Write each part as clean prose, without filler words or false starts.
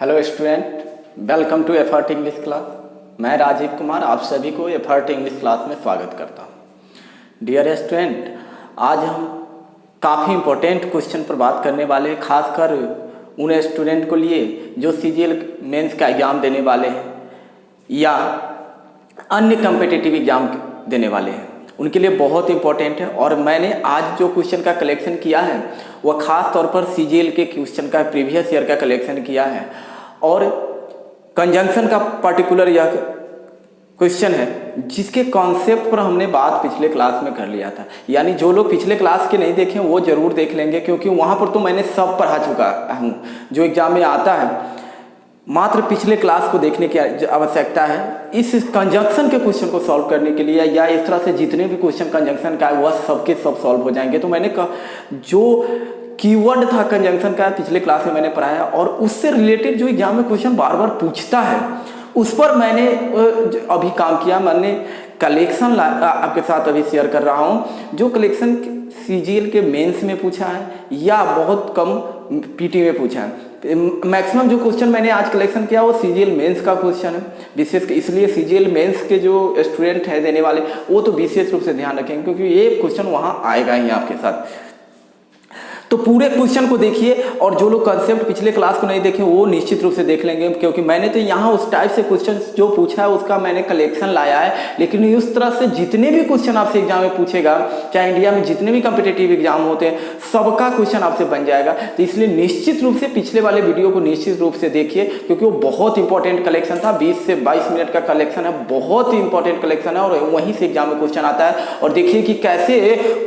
Hello student, welcome to Effort English class. मैं राजीव कुमार आप सभी को एफर्ट इंग्लिश क्लास में स्वागत करता हूँ। डियर स्टूडेंट, आज हम काफ़ी इम्पोर्टेंट क्वेश्चन पर बात करने वाले हैं, खासकर उन स्टूडेंट को लिए जो सीजीएल मेंस का एग्ज़ाम देने वाले हैं या अन्य कम्पिटिटिव एग्ज़ाम देने वाले हैं, उनके लिए बहुत इंपॉर्टेंट है। और मैंने आज जो क्वेश्चन का कलेक्शन किया है वह खास तौर पर सीजीएल के क्वेश्चन का प्रीवियस ईयर का कलेक्शन किया है और कंजंक्शन का पर्टिकुलर यह क्वेश्चन है जिसके कॉन्सेप्ट पर हमने बात पिछले क्लास में कर लिया था। यानी जो लोग पिछले क्लास के नहीं देखें वो ज़रूर देख लेंगे, क्योंकि वहाँ पर तो मैंने सब पढ़ा चुका हूँ। जो एग्ज़ाम में आता है मात्र पिछले क्लास को देखने की आवश्यकता है इस कंजंक्शन के क्वेश्चन को सॉल्व करने के लिए, या इस तरह से जितने भी क्वेश्चन कंजंक्शन का है वह सबके सब सॉल्व हो जाएंगे। तो मैंने कहा जो कीवर्ड था कंजंक्शन का पिछले क्लास में मैंने पढ़ाया और उससे रिलेटेड जो एग्जाम में क्वेश्चन बार बार पूछता है उस पर मैंने अभी काम किया। मैंने कलेक्शन आपके साथ अभी शेयर कर रहा हूँ जो कलेक्शन सीजीएल के मेंस में पूछा है या बहुत कम पीटी में पूछा है। मैक्सिमम जो क्वेश्चन मैंने आज कलेक्शन किया वो सीजीएल मेंस का क्वेश्चन है विशेष, इसलिए सीजीएल मेंस के जो स्टूडेंट हैं देने वाले वो तो विशेष रूप से ध्यान रखेंगे क्योंकि ये क्वेश्चन वहाँ आएगा ही आपके साथ। तो पूरे क्वेश्चन को देखिए और जो लोग कंसेप्ट पिछले क्लास को नहीं देखे वो निश्चित रूप से देख लेंगे, क्योंकि मैंने तो यहाँ उस टाइप से क्वेश्चन जो पूछा है उसका मैंने कलेक्शन लाया है। लेकिन उस तरह से जितने भी क्वेश्चन आपसे एग्जाम में पूछेगा, चाहे इंडिया में जितने भी कम्पिटिटिव एग्जाम होते हैं सबका क्वेश्चन आपसे बन जाएगा। तो इसलिए निश्चित रूप से पिछले वाले वीडियो को निश्चित रूप से देखिए, क्योंकि वो बहुत इंपॉर्टेंट कलेक्शन था। 20 से 22 मिनट का कलेक्शन है, बहुत ही इंपॉर्टेंट कलेक्शन है और वहीं से एग्जाम में क्वेश्चन आता है। और देखिए कि कैसे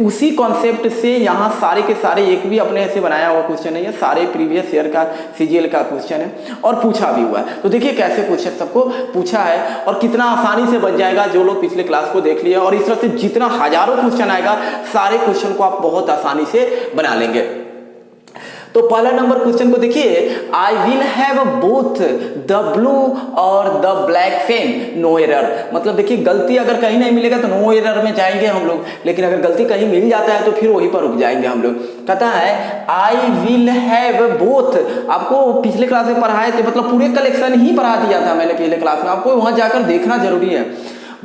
उसी कॉन्सेप्ट से यहाँ सारे के सारे एक भी अपने ऐसे बनाया हुआ क्वेश्चन नहीं है, सारे प्रीवियस ईयर का सीजीएल का क्वेश्चन है और पूछा भी हुआ है। तो देखिए कैसे क्वेश्चन सबको पूछा है और कितना आसानी से बन जाएगा जो लोग पिछले क्लास को देख लिए। और इस तरह से जितना हजारों क्वेश्चन आएगा सारे क्वेश्चन को आप बहुत आसानी से बना लेंगे। तो पहला नंबर क्वेश्चन को देखिए, I will have both the blue और the black pen, no error. मतलब देखिए गलती अगर कहीं नहीं मिलेगा तो नो एरर में जाएंगे हम लोग, लेकिन अगर गलती कहीं मिल जाता है तो फिर वहीं पर रुक जाएंगे हम लोग। कहता है आई विल हैव बोथ, आपको पिछले क्लास में पढ़ाए थे, मतलब पूरे कलेक्शन ही पढ़ा दिया था मैंने पिछले क्लास में, आपको वहां जाकर देखना जरूरी है।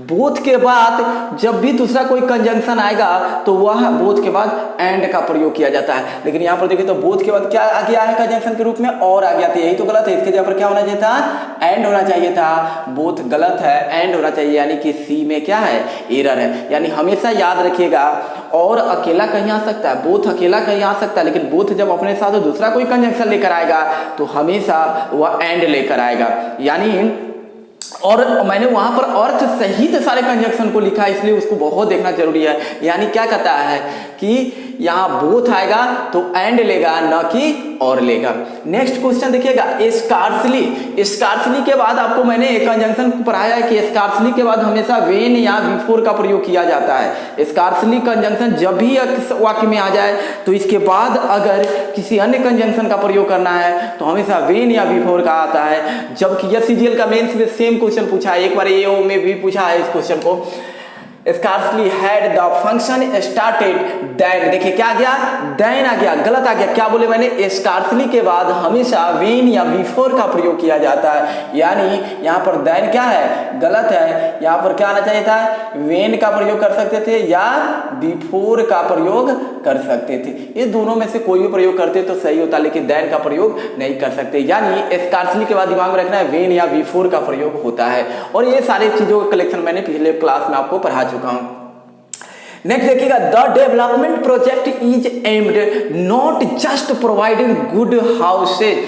बोथ के बाद जब भी दूसरा कोई कंजंक्शन आएगा तो वह बोथ के बाद एंड का प्रयोग किया जाता है। लेकिन यहाँ पर देखिए तो बोथ के बाद क्या आ गया है कंजंक्शन के रूप में और आ गया था, यही तो गलत है। इसके जगह पर क्या होना चाहिए था, एंड होना चाहिए था। बोथ गलत है, एंड होना चाहिए, यानी कि सी में क्या है, एरर है। यानी हमेशा याद रखिएगा, और अकेला कहीं आ सकता है, बोथ अकेला कहीं आ सकता है, लेकिन बोथ जब अपने साथ दूसरा कोई कंजंक्शन लेकर आएगा तो हमेशा वह एंड लेकर आएगा। यानी और मैंने वहां पर अर्थ सहित सारे कंजंक्शन को लिखा है, इसलिए उसको बहुत देखना जरूरी है। यानी क्या कहता है कि यहाँ बोथ आएगा तो एंड लेगा, न कि और लेगा। नेक्स्ट क्वेश्चन देखिएगा, स्कार्सली। स्कार्सली के बाद आपको मैंने एक कंजंक्शन पढ़ाया है कि स्कार्सली के बाद हमेशा वेन या बिफोर का प्रयोग किया जाता है। स्कार्सली कंजंक्शन जब भी वाक्य में आ जाए तो इसके बाद अगर किसी अन्य कंजंक्शन का प्रयोग करना है तो हमेशा वेन या बिफोर का आता है। जबकि यह सीजीएल का मेंस में सेम क्वेश्चन पूछा है, एक बार एओ में भी पूछा है इस क्वेश्चन को। Scarcely had the function started then, देखिए क्या आ गया, देन आ गया, गलत आ गया। क्या बोले मैंने, स्कार्सली के बाद हमेशा वेन या बिफोर का प्रयोग किया जाता है। यानी यहाँ पर देन क्या है, गलत है। यहाँ पर क्या आना चाहिए था, वेन का प्रयोग कर सकते थे या बिफोर का प्रयोग कर सकते थे। ये दोनों में से कोई भी प्रयोग करते तो सही होता, लेकिन देन का प्रयोग नहीं कर सकते। यानी स्कार्सली के बाद दिमाग में रखना है वेन या बिफोर का प्रयोग होता है। और ये सारी चीजों का कलेक्शन मैंने पिछले क्लास में आपको पढ़ा चुका हूं। नेक्स्ट देखिएगा, the development project is aimed not just providing good houses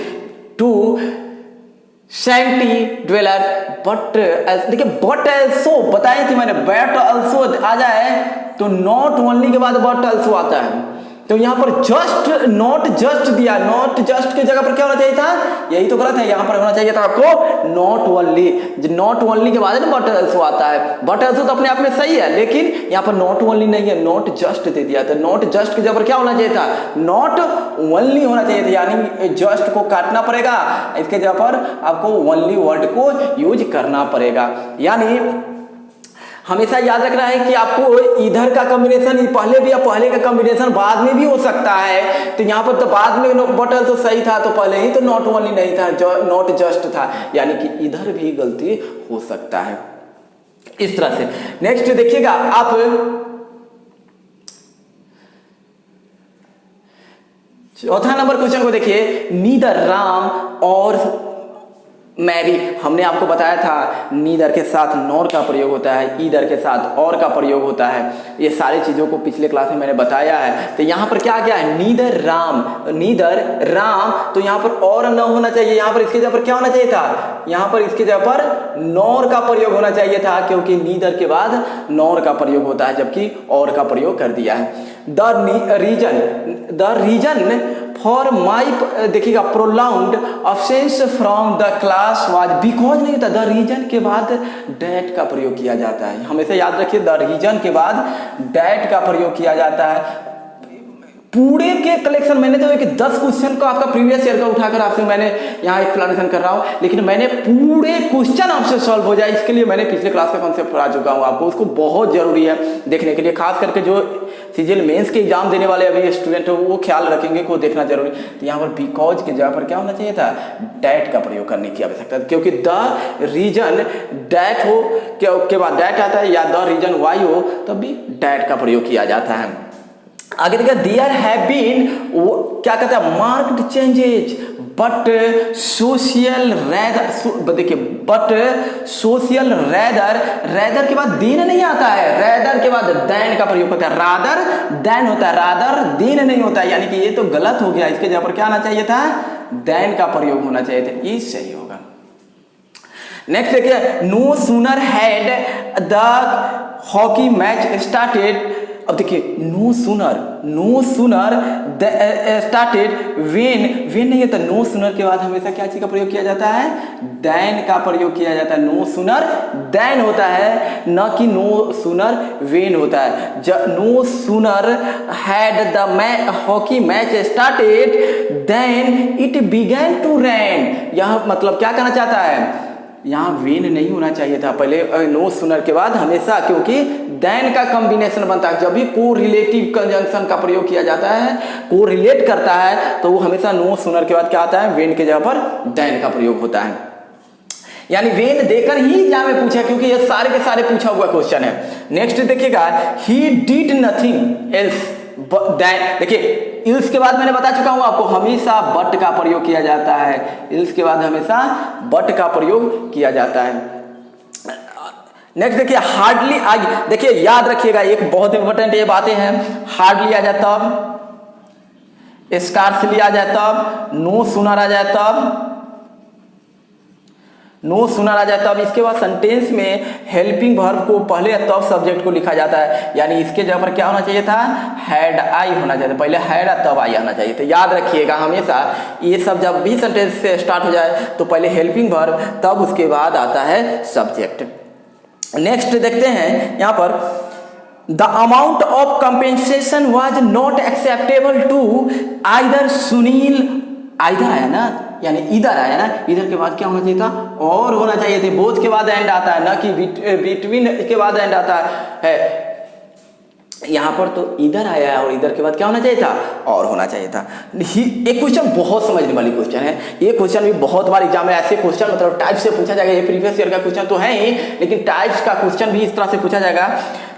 to shanty dweller but, देखिए बट ऑल्सो बताई थी मैंने, बट ऑल्सो आ जाए तो नॉट ओनली के बाद बट ऑल्सो आता है। तो यहाँ पर जस्ट नॉट जस्ट दिया, नॉट जस्ट की जगह पर क्या होना चाहिए था, यही तो गलत है। यहाँ पर होना चाहिए था आपको नॉट ओनली। नॉट ओनली के बाद है ना बट ऑल्सो आता है। बट ऑल्सो तो अपने आप में सही है, लेकिन यहाँ पर नॉट ओनली नहीं है, नॉट जस्ट दे दिया था। नॉट जस्ट की जगह पर क्या होना चाहिए था, नॉट ओनली होना चाहिए था। यानी जस्ट को काटना पड़ेगा, इसके जगह पर आपको ओनली वर्ड को यूज करना पड़ेगा। यानी हमेशा याद रखना है कि आपको इधर का कॉम्बिनेशन पहले भी या पहले का कॉम्बिनेशन बाद में भी हो सकता है। तो यहाँ पर तो बाद में बट ऑल्सो सही था, तो पहले ही तो नॉट ओनली नहीं था, नॉट जस्ट था, यानी कि इधर भी गलती हो सकता है इस तरह से। नेक्स्ट देखिएगा आप चौथा नंबर क्वेश्चन को देखिए, नीदर राम और मैरी। हमने आपको बताया था नीदर के साथ नॉर का प्रयोग होता है, ईदर के साथ और का प्रयोग होता है, ये सारी चीज़ों को पिछले क्लास में मैंने बताया है। तो यहाँ पर क्या क्या है, नीदर राम, तो यहाँ पर और न होना चाहिए, यहाँ पर इसके जगह पर क्या होना चाहिए था, यहाँ पर इसके जगह पर नॉर का प्रयोग होना चाहिए था, क्योंकि नीदर के बाद नॉर का प्रयोग होता है, जबकि और का प्रयोग कर दिया है। द रीजन फॉर माई, देखिएगा prolonged absence from the class was because नहीं होता, द रीजन के बाद डैट का प्रयोग किया जाता है। हमेशा याद रखिए द रीजन के बाद डैट का प्रयोग किया जाता है। पूरे के कलेक्शन मैंने तो एक 10 क्वेश्चन को आपका प्रीवियस ईयर का उठाकर आपसे मैंने यहाँ एक्सप्लेनेशन कर रहा हूँ, लेकिन मैंने पूरे क्वेश्चन आपसे सॉल्व हो जाए इसके लिए मैंने पिछले क्लास का कॉन्सेप्ट पढ़ा चुका हूँ आपको, उसको बहुत जरूरी है देखने के लिए, खास करके जो सीजीएल मेंस के एग्जाम देने वाले अभी स्टूडेंट हो वो ख्याल रखेंगे को देखना जरूरी। तो यहाँ पर बिकॉज के जगह पर क्या होना चाहिए था, डैट का प्रयोग करने की आवश्यकता है, क्योंकि द रीजन डैट हो के बाद डैट आता है, या द रीजन वाई हो तब भी डैट का प्रयोग किया जाता है। आगे देखिए, देयर हैव बीन, क्या कहते हैं, marked changes but social rather, देखिए बट सोशल रैदर के बाद दिन नहीं आता है, रैदर के बाद दैन का प्रयोग होता है, रादर दैन होता है, रादर दिन नहीं होता है, यानी कि ये तो गलत हो गया, इसके जगह पर क्या आना चाहिए था, दैन का प्रयोग होना चाहिए था, ये सही होगा। नेक्स्ट देखिए, no sooner had the hockey match started, अब देखिए नो सूनर स्टार्टेड वेन नहीं है, तो नो सूनर के बाद हमेशा क्या चीज का प्रयोग किया जाता है, दैन का प्रयोग किया जाता है, नो सूनर दैन होता है, न कि नो सूनर वेन होता है। No sooner had the hockey match started then it began to rain, यह मतलब क्या कहना चाहता है, यहाँ वेन नहीं होना चाहिए था, पहले नो सूनर के बाद हमेशा, क्योंकि दैन का कॉम्बिनेशन बनता है, जब भी को रिलेटिव कंजंक्शन का प्रयोग किया जाता है, को रिलेट करता है, तो वो हमेशा नो सूनर के बाद क्या आता है, वेन के जगह पर दैन का प्रयोग होता है, यानी वेन देकर ही एग्जाम में पूछा, क्योंकि ये सारे के सारे पूछा हुआ क्वेश्चन है। नेक्स्ट देखिएगा, he did nothing else than, देखिए इल्स के बाद मैंने बता चुका हूं आपको हमेशा बट का प्रयोग किया जाता है, इल्स के बाद हमेशा बट का प्रयोग किया जाता है। नेक्स्ट देखिए, हार्डली आज, देखिए याद रखिएगा एक बहुत इंपॉर्टेंट ये बातें हैं, हार्डली आ जाए तब, स्कार्सली आ जाए तब, नो सूनर आ जाए तब, नो सूनर आ जाए तब, इसके बाद सेंटेंस में हेल्पिंग वर्ब को पहले तब सब्जेक्ट को लिखा जाता है, यानी इसके जगह पर क्या होना चाहिए था, हैड आई होना चाहिए, पहले हैड तब आई आना चाहिए। तो याद रखिएगा हमेशा ये सब जब भी सेंटेंस से स्टार्ट हो जाए तो पहले हेल्पिंग वर्ब, तब उसके बाद आता है सब्जेक्ट। नेक्स्ट देखते हैं यहाँ पर, the amount of compensation was not acceptable to either Sunil, either आया ना, यानी इधर आया ना, इधर के बाद क्या होना चाहिए था, और होना चाहिए थे, बोथ के बाद एंड आता है, ना कि बिटवीन के बाद एंड आता है, यहाँ पर तो इधर आया है और इधर के बाद क्या होना चाहिए था, और होना चाहिए था। एक क्वेश्चन बहुत समझने वाली क्वेश्चन है, ये क्वेश्चन भी बहुत बार एग्जाम में ऐसे क्वेश्चन मतलब टाइप से पूछा जाएगा, ये प्रीवियस ईयर का क्वेश्चन तो है ही, लेकिन टाइप्स का क्वेश्चन भी इस तरह से पूछा जाएगा,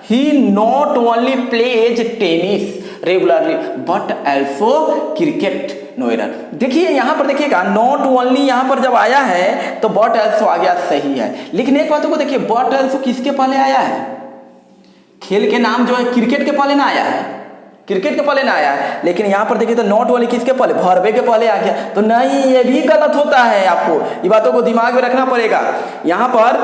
he not only plays tennis regularly but also cricket, no error. देखिए यहाँ पर देखिएगा नॉट ओनली यहाँ पर जब आया है तो बट ऑल्सो आ गया, सही है, लेकिन एक बात को देखिए, बट ऑल्सो किसके पहले आया है, खेल के नाम जो है क्रिकेट के पहले ना आया है, क्रिकेट के पहले ना आया है, लेकिन यहाँ पर देखिए तो नॉट ओनली किसके पहले, वर्ब के पहले आ गया, तो नहीं, ये भी गलत होता है, आपको ये बातों को दिमाग में रखना पड़ेगा। यहाँ पर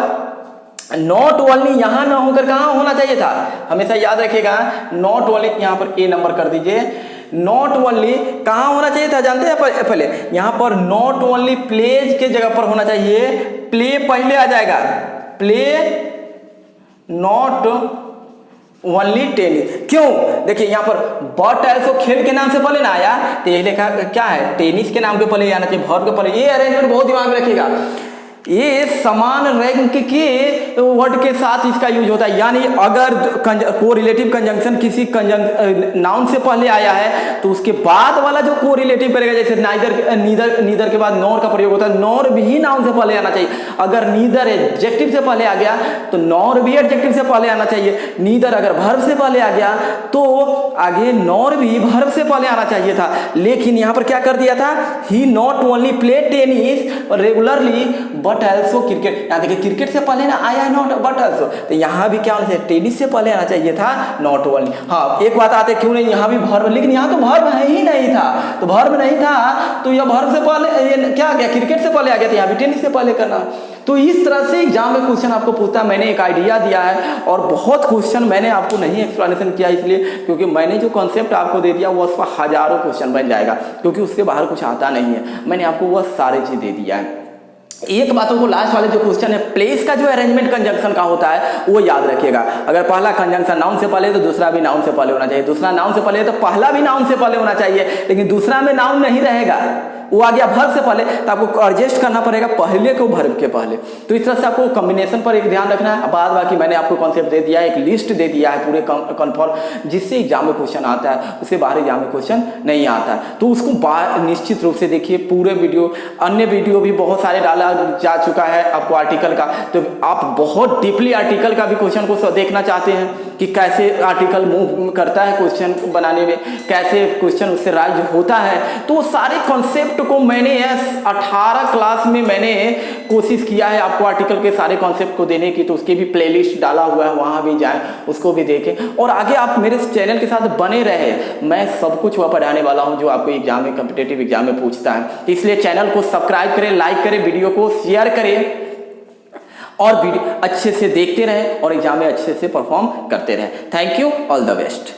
नॉट ओनली यहाँ ना होकर कहाँ होना चाहिए था, हमेशा याद रखिएगा, नॉट ओनली यहाँ पर ए नंबर कर दीजिए, नॉट ओनली कहाँ होना चाहिए था जानते हैं पहले, यहाँ पर नॉट ओनली प्लेज के जगह पर होना चाहिए, प्ले पहले आ जाएगा, प्ले नॉट ओनली टेनिस, क्यों, देखिए यहाँ पर बट ऑल्सो खेल के नाम से पहले ना आया, तो यही लिखा क्या है, टेनिस के नाम के पहले आना चाहिए, वर्ब के पहले, ये अरेंजमेंट बहुत दिमाग में रखिएगा। ये समान रैंक के वर्ड के साथ इसका यूज होता है। यानी अगर कोरिलेटिव कंजंक्शन किसी नाउन से पहले आया है तो उसके बाद वाला जो कोरिलेटिव करेगा, जैसे नीदर के बाद नॉर का प्रयोग होता है, नॉर भी नाउन से पहले आना चाहिए। अगर नीदर एडजेक्टिव से पहले आ गया तो नॉर भी एडजेक्टिव से पहले आना चाहिए। नीदर अगर वर्ब से पहले आ गया तो आगे नॉर भी वर्ब से पहले आना चाहिए था। लेकिन यहां पर क्या कर दिया था, he not only play tennis regularly but also cricket. यहाँ देखिए क्रिकेट से पहले ना आया है नॉट बट ऑल्सो, तो यहाँ भी क्या होना चाहिए, टेनिस से पहले आना चाहिए था, नॉट ओनली। हाँ एक बात आते क्यों नहीं यहाँ भी वर्ब, लेकिन यहाँ तो वर्ब है ही नहीं था, तो वर्ब नहीं था तो यह वर्ब से पहले ये क्या आ गया, क्रिकेट से पहले आ गया, तो यहाँ भी टेनिस से पहले करना। तो इस तरह से एग्जाम में क्वेश्चन आपको पूछता है। मैंने एक आइडिया दिया है और बहुत क्वेश्चन मैंने आपको नहीं एक्सप्लेनेशन किया, इसलिए क्योंकि मैंने जो कॉन्सेप्ट आपको दे दिया वो उस पर हजारों क्वेश्चन बन जाएगा, क्योंकि उससे बाहर कुछ आता नहीं है। मैंने आपको वह सारी चीज दे दिया है। एक बातों को लास्ट वाले जो क्वेश्चन है, प्लेस का जो अरेंजमेंट कंजंक्शन का होता है वो याद रखिएगा। अगर पहला कंजंक्शन नाउन से पहले तो दूसरा भी नाउन से पहले होना चाहिए, दूसरा नाउन से पहले तो पहला भी नाउन से पहले होना चाहिए, लेकिन दूसरा में नाउन नहीं रहेगा, वो आ गया वर्ब से पहले, तो आपको एडजस्ट करना पड़ेगा पहले को वर्ब के पहले। तो इस तरह से आपको कॉम्बिनेशन पर एक ध्यान रखना है। बाद बाकी मैंने आपको कॉन्सेप्ट दे दिया है, एक लिस्ट दे दिया है पूरे कन्फर्म, जिससे एग्जाम में क्वेश्चन आता है, उससे बाहर एग्जाम में क्वेश्चन नहीं आता है। तो उसको निश्चित रूप से देखिए पूरे वीडियो, अन्य वीडियो भी बहुत सारे डाला जा चुका है आपको आर्टिकल का। तो आप बहुत डीपली आर्टिकल का भी क्वेश्चन को देखना चाहते हैं कि कैसे आर्टिकल मूव करता है क्वेश्चन बनाने में, कैसे क्वेश्चन उससे राइज होता है, तो सारे कॉन्सेप्ट को मैंने 18 क्लास में मैंने कोशिश किया है आपको आर्टिकल के सारे कॉन्सेप्ट को देने की। तो उसकी भी प्लेलिस्ट डाला हुआ है, वहां भी जाएं, उसको भी देखें और आगे आप मेरे चैनल के साथ बने रहे। मैं सब कुछ वह पढ़ाने वाला हूं जो आपको एग्जाम में, कॉम्पिटिटिव एग्जाम में पूछता है। इसलिए चैनल को सब्सक्राइब करें, लाइक करें, वीडियो को शेयर करें और वीडियो अच्छे से देखते रहें और एग्जाम में अच्छे से परफॉर्म करते रहें। Thank you, all the best.